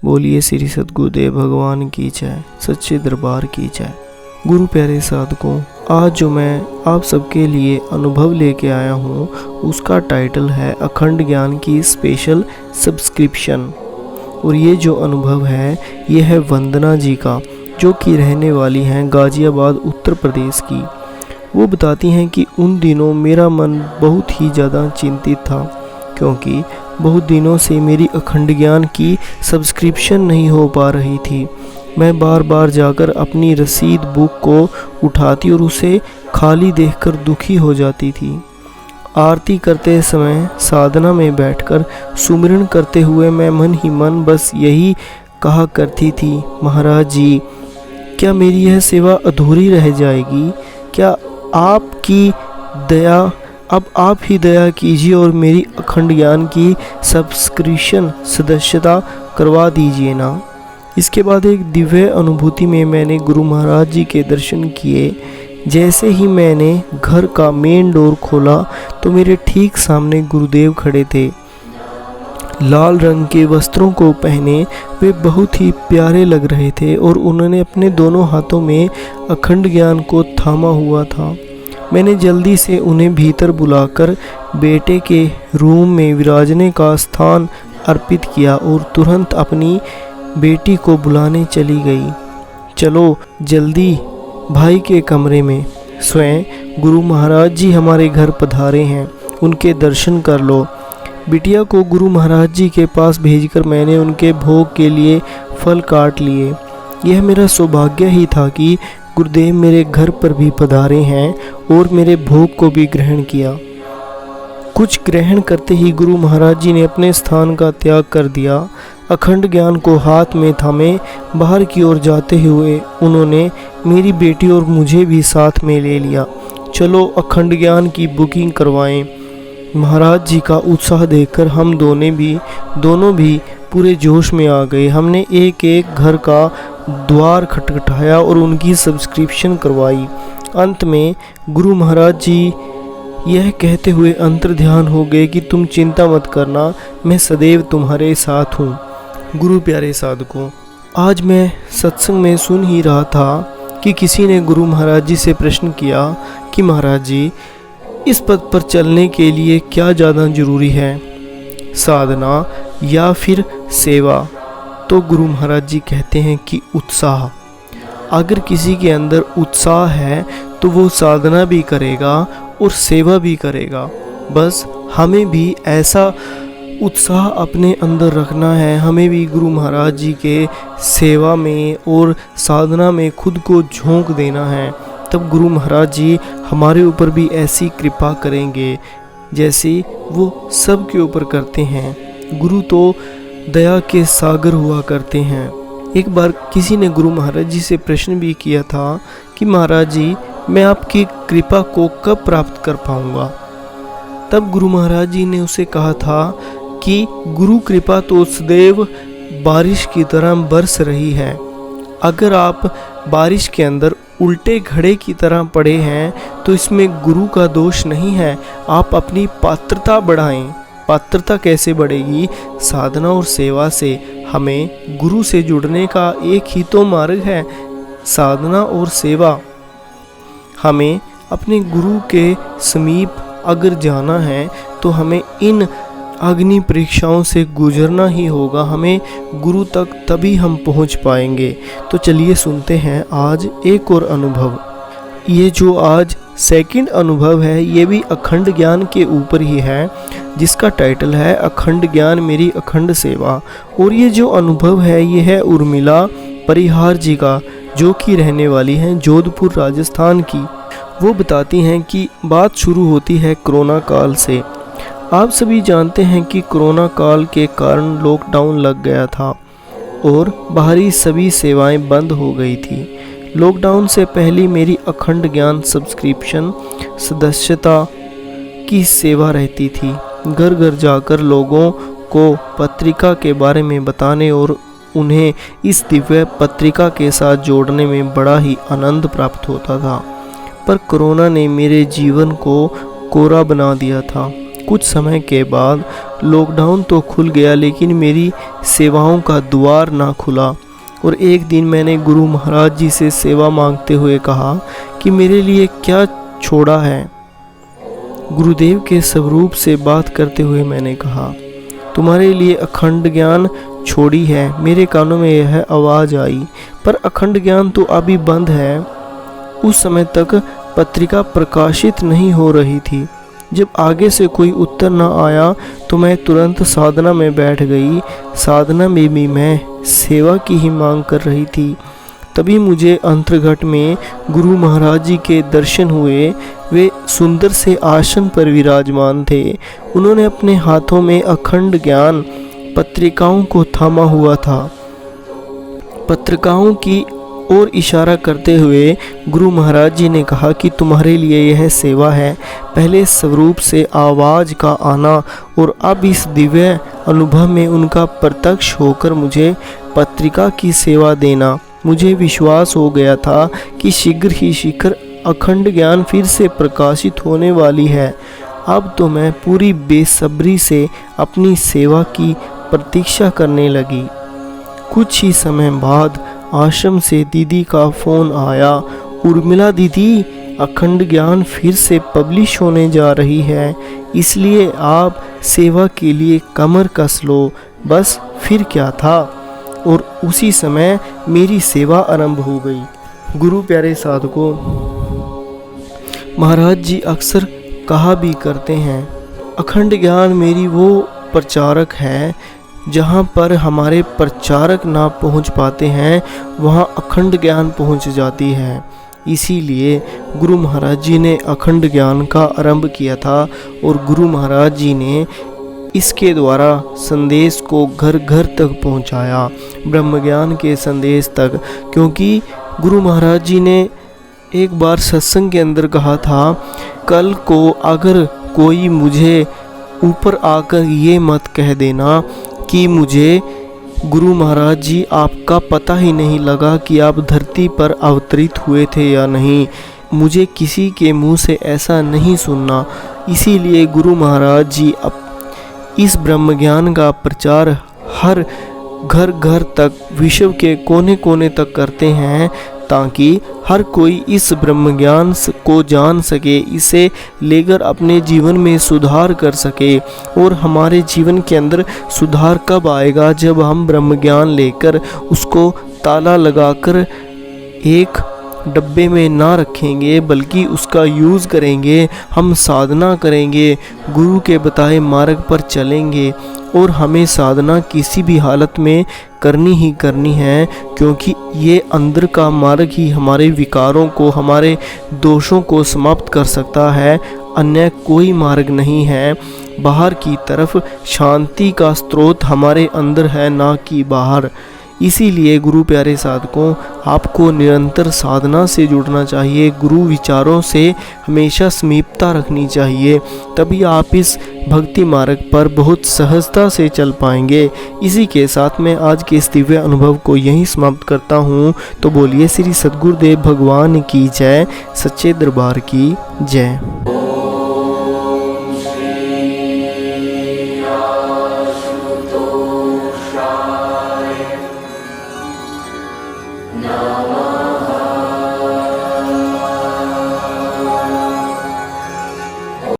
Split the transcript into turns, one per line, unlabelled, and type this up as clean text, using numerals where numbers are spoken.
बोलिए श्री सद्गुरुदेव भगवान की जय, सच्चे दरबार की जय। गुरु प्यारे साधकों, आज जो मैं आप सबके लिए अनुभव लेके आया हूँ उसका टाइटल है अखंड ज्ञान की स्पेशल सब्सक्रिप्शन। और ये जो अनुभव है ये है वंदना जी का, जो कि रहने वाली हैं गाज़ियाबाद उत्तर प्रदेश की। वो बताती हैं कि उन दिनों मेरा मन बहुत ही ज़्यादा चिंतित था, क्योंकि बहुत दिनों से मेरी अखंड ज्ञान की सब्सक्रिप्शन नहीं हो पा रही थी। मैं बार बार जाकर अपनी रसीद बुक को उठाती और उसे खाली देखकर दुखी हो जाती थी। आरती करते समय साधना में बैठकर सुमिरन करते हुए मैं मन ही मन बस यही कहा करती थी, महाराज जी, क्या मेरी यह सेवा अधूरी रह जाएगी? क्या आपकी दया, अब आप ही दया कीजिए और मेरी अखंड ज्ञान की सब्सक्रिप्शन सदस्यता करवा दीजिए ना। इसके बाद एक दिव्य अनुभूति में मैंने गुरु महाराज जी के दर्शन किए। जैसे ही मैंने घर का मेन डोर खोला तो मेरे ठीक सामने गुरुदेव खड़े थे। लाल रंग के वस्त्रों को पहने वे बहुत ही प्यारे लग रहे थे और उन्होंने अपने दोनों हाथों में अखंड ज्ञान को थामा हुआ था। मैंने जल्दी से उन्हें भीतर बुलाकर बेटे के रूम में विराजने का स्थान अर्पित किया और तुरंत अपनी बेटी को बुलाने चली गई। चलो जल्दी भाई के कमरे में, स्वयं गुरु महाराज जी हमारे घर पधारे हैं, उनके दर्शन कर लो। बिटिया को गुरु महाराज जी के पास भेजकर मैंने उनके भोग के लिए फल काट लिए। यह मेरा सौभाग्य ही था कि गुरुदेव मेरे घर पर भी पधारे हैं और मेरे भोग को भी ग्रहण किया। कुछ ग्रहण करते ही गुरु महाराज जी ने अपने स्थान का त्याग कर दिया। अखंड ज्ञान को हाथ में थामे बाहर की ओर जाते हुए उन्होंने मेरी बेटी और मुझे भी साथ में ले लिया। चलो अखंड ज्ञान की बुकिंग करवाएं। महाराज जी का उत्साह देखकर हम दोनों भी पूरे जोश में आ गए। हमने एक एक घर का द्वार खटखटाया और उनकी सब्सक्रिप्शन करवाई। अंत में गुरु महाराज जी यह कहते हुए अंतर ध्यान हो गए कि तुम चिंता मत करना, मैं सदैव तुम्हारे साथ हूँ। गुरु प्यारे साधकों, आज मैं सत्संग में सुन ही रहा था कि किसी ने गुरु महाराज जी से प्रश्न किया कि महाराज जी, इस पद पर चलने के लिए क्या ज़्यादा जरूरी है, साधना या फिर सेवा? तो गुरु महाराज जी कहते हैं कि उत्साह। अगर किसी के अंदर उत्साह है तो वो साधना भी करेगा और सेवा भी करेगा। बस हमें भी ऐसा उत्साह अपने अंदर रखना है। हमें भी गुरु महाराज जी के सेवा में और साधना में खुद को झोंक देना है। तब गुरु महाराज जी हमारे ऊपर भी ऐसी कृपा करेंगे जैसे वो सब के ऊपर करते हैं। गुरु तो दया के सागर हुआ करते हैं। एक बार किसी ने गुरु महाराज जी से प्रश्न भी किया था कि महाराज जी, मैं आपकी कृपा को कब प्राप्त कर पाऊंगा? तब गुरु महाराज जी ने उसे कहा था कि गुरु कृपा तो सदैव बारिश की तरह बरस रही है। अगर आप बारिश के अंदर उल्टे घड़े की तरह पड़े हैं तो इसमें गुरु का दोष नहीं है। आप अपनी पात्रता बढ़ाएं। पात्रता कैसे बढ़ेगी? साधना और सेवा से। हमें गुरु से जुड़ने का एक ही तो मार्ग है, साधना और सेवा। हमें अपने गुरु के समीप अगर जाना है तो हमें इन अग्नि परीक्षाओं से गुजरना ही होगा। हमें गुरु तक तभी हम पहुंच पाएंगे। तो चलिए सुनते हैं आज एक और अनुभव। ये जो आज सेकंड अनुभव है ये भी अखंड ज्ञान के ऊपर ही है, जिसका टाइटल है अखंड ज्ञान मेरी अखंड सेवा। और ये जो अनुभव है ये है उर्मिला परिहार जी का, जो कि रहने वाली हैं जोधपुर राजस्थान की। वो बताती हैं कि बात शुरू होती है कोरोना काल से। आप सभी जानते हैं कि कोरोना काल के कारण लॉकडाउन लग गया था और बाहरी सभी सेवाएं बंद हो गई थी। लॉकडाउन से पहले मेरी अखंड ज्ञान सब्सक्रिप्शन सदस्यता की सेवा रहती थी। घर घर जाकर लोगों को पत्रिका के बारे में बताने और उन्हें इस दिव्य पत्रिका के साथ जोड़ने में बड़ा ही आनंद प्राप्त होता था। पर कोरोना ने मेरे जीवन को कोरा बना दिया था। कुछ समय के बाद लॉकडाउन तो खुल गया, लेकिन मेरी सेवाओं का द्वार ना खुला और एक दिन मैंने गुरु महाराज जी से सेवा मांगते हुए कहा कि मेरे लिए क्या छोड़ा है। गुरुदेव के स्वरूप से बात करते हुए मैंने कहा, तुम्हारे लिए अखंड ज्ञान छोड़ी है। मेरे कानों में यह आवाज़ आई, पर अखंड ज्ञान तो अभी बंद है। उस समय तक पत्रिका प्रकाशित नहीं हो रही थी। जब आगे से कोई उत्तर न आया तो मैं तुरंत साधना में बैठ गई। साधना में भी मैं सेवा की ही मांग कर रही थी। तभी मुझे अंतर्घट में गुरु महाराज जी के दर्शन हुए। वे सुंदर से आसन पर विराजमान थे। उन्होंने अपने हाथों में अखंड ज्ञान पत्रिकाओं को थामा हुआ था। पत्रिकाओं की और इशारा करते हुए गुरु महाराज जी ने कहा कि तुम्हारे लिए यह सेवा है। पहले स्वरूप से आवाज़ का आना और अब इस दिव्य अनुभव में उनका प्रत्यक्ष होकर मुझे पत्रिका की सेवा देना। मुझे विश्वास हो गया था कि शीघ्र ही शिखर अखंड ज्ञान फिर से प्रकाशित होने वाली है। अब तो मैं पूरी बेसब्री से अपनी सेवा की प्रतीक्षा करने लगी। कुछ ही समय बाद आश्रम से दीदी का फ़ोन आया, उर्मिला दीदी, अखंड ज्ञान फिर से पब्लिश होने जा रही है, इसलिए आप सेवा के लिए कमर कस लो। बस फिर क्या था, और उसी समय मेरी सेवा आरंभ हो गई। गुरु प्यारे साधकों, महाराज जी अक्सर कहा भी करते हैं, अखंड ज्ञान मेरी वो प्रचारक है। जहाँ पर हमारे प्रचारक ना पहुँच पाते हैं वहाँ अखंड ज्ञान पहुँच जाती है। इसीलिए गुरु महाराज जी ने अखंड ज्ञान का आरंभ किया था और गुरु महाराज जी ने इसके द्वारा संदेश को घर घर तक पहुँचाया, ब्रह्म ज्ञान के संदेश तक। क्योंकि गुरु महाराज जी ने एक बार सत्संग के अंदर कहा था, कल को अगर कोई मुझे ऊपर आकर ये मत कह देना कि मुझे गुरु महाराज जी आपका पता ही नहीं लगा कि आप धरती पर अवतरित हुए थे या नहीं। मुझे किसी के मुंह से ऐसा नहीं सुनना। इसीलिए गुरु महाराज जी अब इस ब्रह्म ज्ञान का प्रचार हर घर घर तक, विश्व के कोने कोने तक करते हैं, ताकि हर कोई इस ब्रह्म ज्ञान को जान सके, इसे लेकर अपने जीवन में सुधार कर सके। और हमारे जीवन के अंदर सुधार कब आएगा? जब हम ब्रह्म ज्ञान लेकर उसको ताला लगाकर एक डब्बे में ना रखेंगे, बल्कि उसका यूज़ करेंगे, हम साधना करेंगे, गुरु के बताए मार्ग पर चलेंगे। और हमें साधना किसी भी हालत में करनी ही करनी है, क्योंकि ये अंदर का मार्ग ही हमारे विकारों को, हमारे दोषों को समाप्त कर सकता है। अन्य कोई मार्ग नहीं है। बाहर की तरफ शांति का स्रोत हमारे अंदर है, ना कि बाहर। इसीलिए गुरु प्यारे साधकों, आपको निरंतर साधना से जुड़ना चाहिए, गुरु विचारों से हमेशा समीपता रखनी चाहिए, तभी आप इस भक्ति मार्ग पर बहुत सहजता से चल पाएंगे। इसी के साथ मैं आज के इस दिव्य अनुभव को यहीं समाप्त करता हूँ। तो बोलिए श्री सद्गुरुदेव भगवान की जय, सच्चे दरबार की जय।